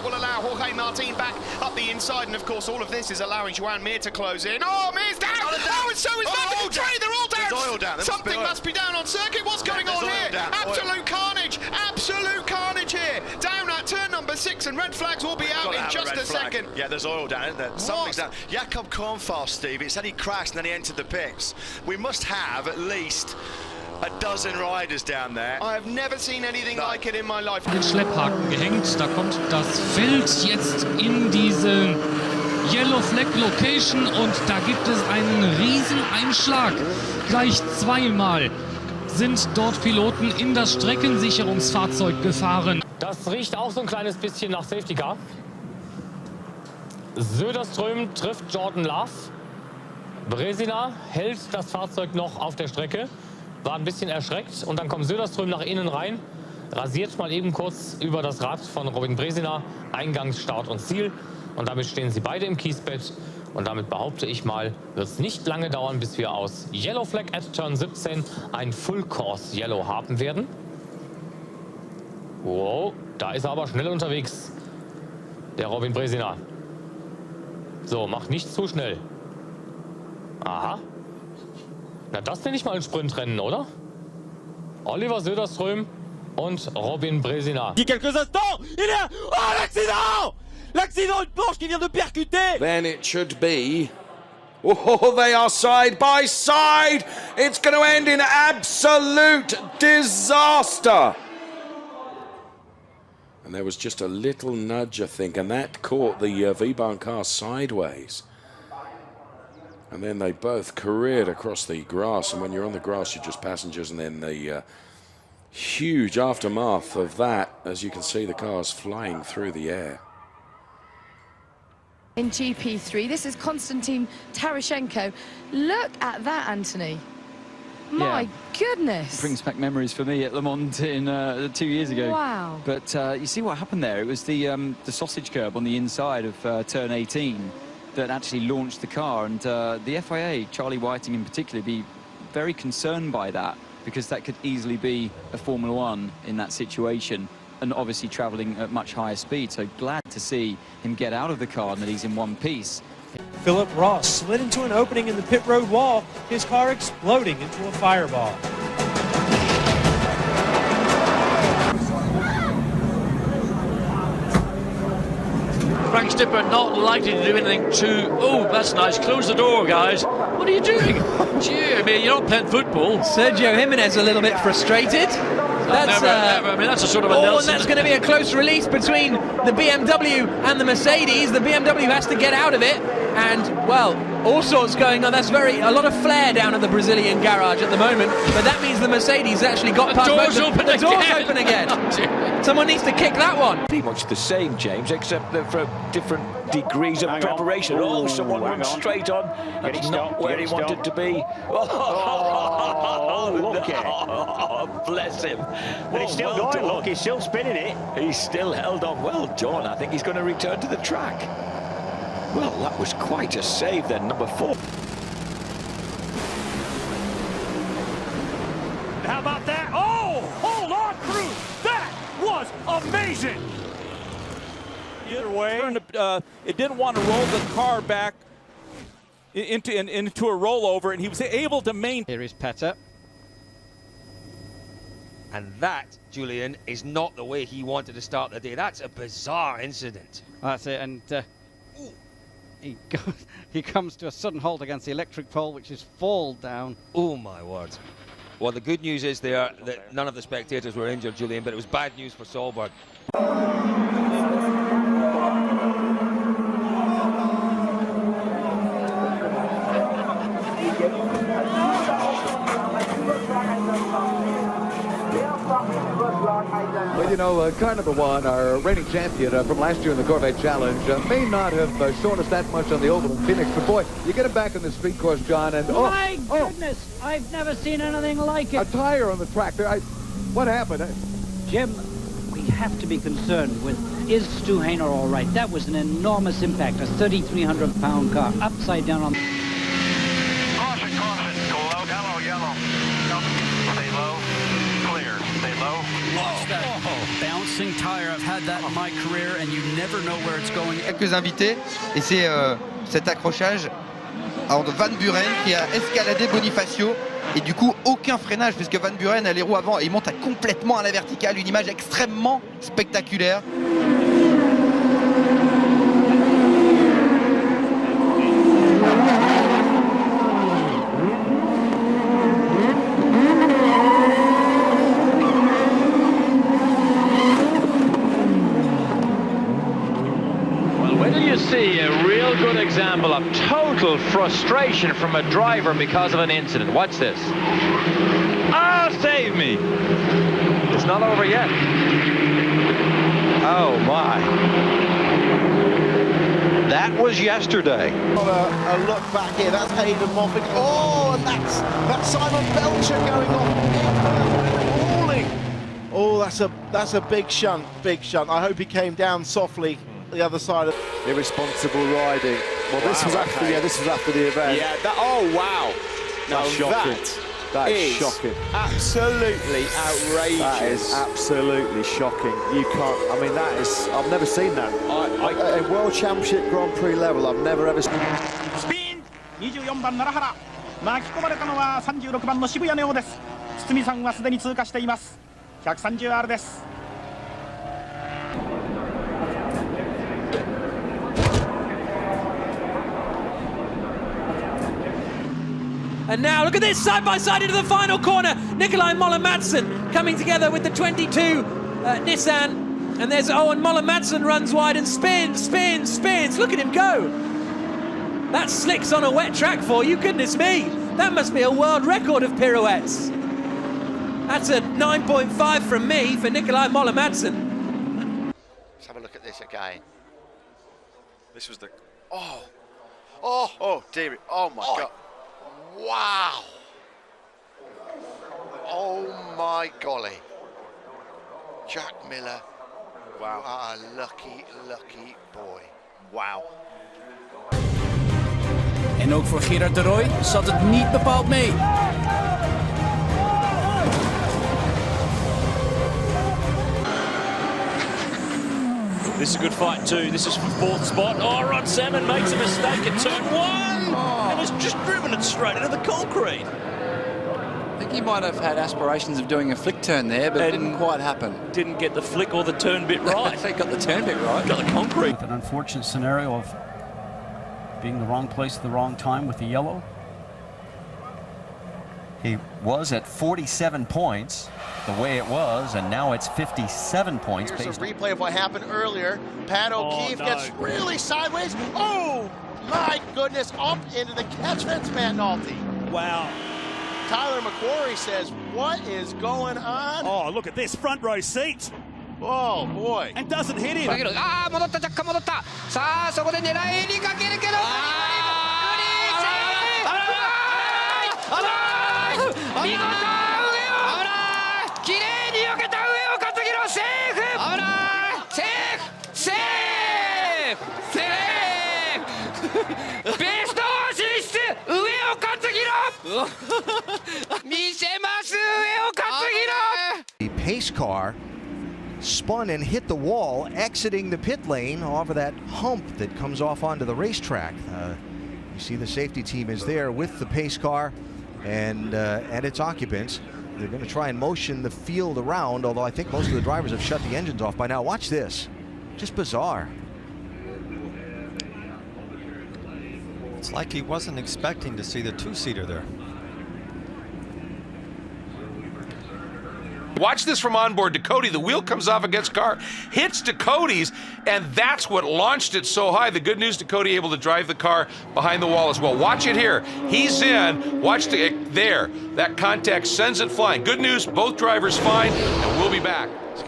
Will allow Jorge Martin back up the inside, and of course all of this is allowing Joan Mir to close in. Oh, Mir's down! Oh, and so is Van der They're all down! There's oil down. Something must be down on circuit. What's going on here? Absolute carnage! Absolute carnage here! Down at turn number 6, and red flags will be out in just a second. Yeah, there's oil down, isn't there? Something's down. Jakob Kornfast, Steve, it said he crashed and then he entered the pits. We must have at least a dozen riders down there. I have never seen anything like it in my life. Den Schlepphaken gehängt, da kommt das Feld jetzt in diese Yellow Flag Location und da gibt es einen riesen Einschlag. Gleich zweimal sind dort Piloten in das Streckensicherungsfahrzeug gefahren. Das riecht auch so ein kleines bisschen nach Safety Car. Söderström trifft Jordan Love. Březina hält das Fahrzeug noch auf der Strecke. War ein bisschen erschreckt und dann kommt Söderström nach innen rein, rasiert mal eben kurz über das Rad von Robin Březina, Eingangs, Start und Ziel. Und damit stehen sie beide im Kiesbett. Und damit behaupte ich mal, wird es nicht lange dauern, bis wir aus Yellow Flag at Turn 17 ein Full Course Yellow haben werden. Wow, da ist er aber schnell unterwegs, der Robin Březina. So, macht nicht zu schnell. Aha. Na, das nenne ich mal ein Sprintrennen, oder? Oliver Söderström und Robin Březina. Il y a quelques instants, il est... Oh, l'accident! L'accident, une Porsche qui vient de percuter! Then it should be... Oh, they are side by side! It's going to end in absolute disaster! And there was just a little nudge, I think, and that caught the V-Bahn car sideways. And then they both careered across the grass, and when you're on the grass, you're just passengers, and then the huge aftermath of that, as you can see, the cars flying through the air. In GP3, this is Konstantin Tarashenko. Look at that, Anthony. My goodness. Brings back memories for me at Le Mans in 2 years ago. Wow. But you see what happened there? It was the sausage curb on the inside of turn 18 that actually launched the car, and the FIA, Charlie Whiting in particular, be very concerned by that, because that could easily be a Formula One in that situation, and obviously travelling at much higher speed. So glad to see him get out of the car and that he's in one piece. Philip Ross slid into an opening in the pit road wall, his car exploding into a fireball. Frank Stipper not likely to do anything too... Oh, that's nice. Close the door, guys. What are you doing? Gee, I mean, you're not playing football. Sergio Jimenez a little bit frustrated. That's, never. I mean, that's a sort of a Nelson. And that's going to be a close release between the BMW and the Mercedes. The BMW has to get out of it. And, well, all sorts going on. That's a lot of flair down at the Brazilian garage at the moment. But that means the Mercedes actually got past both. The door's open again. Someone needs to kick that one. Pretty much the same, James, except that for different degrees of preparation. Oh, someone runs straight on. That's not where he wanted to be. Oh, look at it. Oh, bless him. But it's still going, look, he's still spinning it. He's still held on. Well done. I think he's going to return to the track. Well, that was quite a save then, number 4. How about that? Oh, hold on, crew. That was amazing. Either way, it didn't want to roll the car back into a rollover, and he was able to maintain. Here is Petter. And that, Julian, is not the way he wanted to start the day. That's a bizarre incident. That's it, and he comes to a sudden halt against the electric pole, which is fall down. Oh, my word. Well, the good news is there that none of the spectators were injured, Julian, but it was bad news for Solberg. Well, you know, car number 1, our reigning champion from last year in the Corvette Challenge, may not have shown us that much on the oval in Phoenix, but boy, you get him back on the street course, John, and my goodness, I've never seen anything like it. A tire on the track there. What happened? Jim, we have to be concerned with, is Stu Hainer all right? That was an enormous impact, a 3,300-pound car, upside down on... Caution, go low, yellow. Stay low, clear, stay low. Watch that. Bounce racing tire. I've had that in my career, and you never know where it's going. Quelques invités, et c'est cet accrochage de Van Buren qui a escaladé Bonifacio, et du coup aucun freinage puisque Van Buren a les roues avant et il monte complètement à la verticale, une image extrêmement spectaculaire. See a real good example of total frustration from a driver because of an incident. Watch this. Ah, save me. It's not over yet. Oh my. That was yesterday. A look back here, that's Hayden Moffat. Oh, and that's Simon Belcher going off. Falling. Oh, that's a big shunt, big shunt. I hope he came down softly the other side of irresponsible riding. Well, wow, this was after the event. Yeah. Oh wow. That's shocking. That is shocking. Absolutely outrageous. That is absolutely shocking. You can't. I mean, that is. I've never seen that. At World Championship Grand Prix level, I've never ever seen. スピン24番奈良原巻き込まれたのは36番の渋谷ネオです。堤さんはすでに通過しています。130R です。 And now look at this, side by side into the final corner. Nikolai Moller-Madsen coming together with the 22 Nissan. And there's Owen Moller-Madsen runs wide and spins. Look at him go. That's slicks on a wet track for you, goodness me. That must be a world record of pirouettes. That's a 9.5 from me for Nikolai Moller-Madsen. Let's have a look at this again. This was the... Oh, dear. Oh, my God. Wow! Oh my golly. Jack Miller. Wow. What a lucky boy. Wow. En ook voor Gerard de Rooij zat het niet bepaald mee. This is a good fight too. This is for fourth spot. Oh, Rod Salmon makes a mistake at turn one and has just driven it straight into the concrete. I think he might have had aspirations of doing a flick turn there, but it didn't quite happen. Didn't get the flick or the turn bit right. He got the turn bit right. Got the concrete. An unfortunate scenario of being the wrong place at the wrong time with the yellow. He was at 47 points the way it was, and now it's 57 points. Here's a replay of what happened earlier. Pat O'Keefe gets really sideways. Oh, my goodness, up into the catch fence, Matt Nolte. Wow. Tyler McQuarrie says, what is going on? Oh, look at this front row seat. Oh, boy. And doesn't hit him. ああ、戻った、若干戻った。さあ、そこで狙いにかけるけど。見事、上をきれいに避けた上を勝弘セーフ。セーフ。ベスト進出、上を勝弘。見せます上を勝弘。 The pace car spun and hit the wall, exiting the pit lane off of that hump that comes off onto the racetrack. You see the safety team is there with the pace car and its occupants. They're going to try and motion the field around, although I think most of the drivers have shut the engines off by now. Watch this. Just bizarre. It's like he wasn't expecting to see the two-seater there. Watch this from onboard. Ducati, the wheel comes off against car, hits Ducati's, and that's what launched it so high. The good news, Ducati able to drive the car behind the wall as well. Watch it here. He's in. Watch there. That contact sends it flying. Good news, both drivers fine, and we'll be back.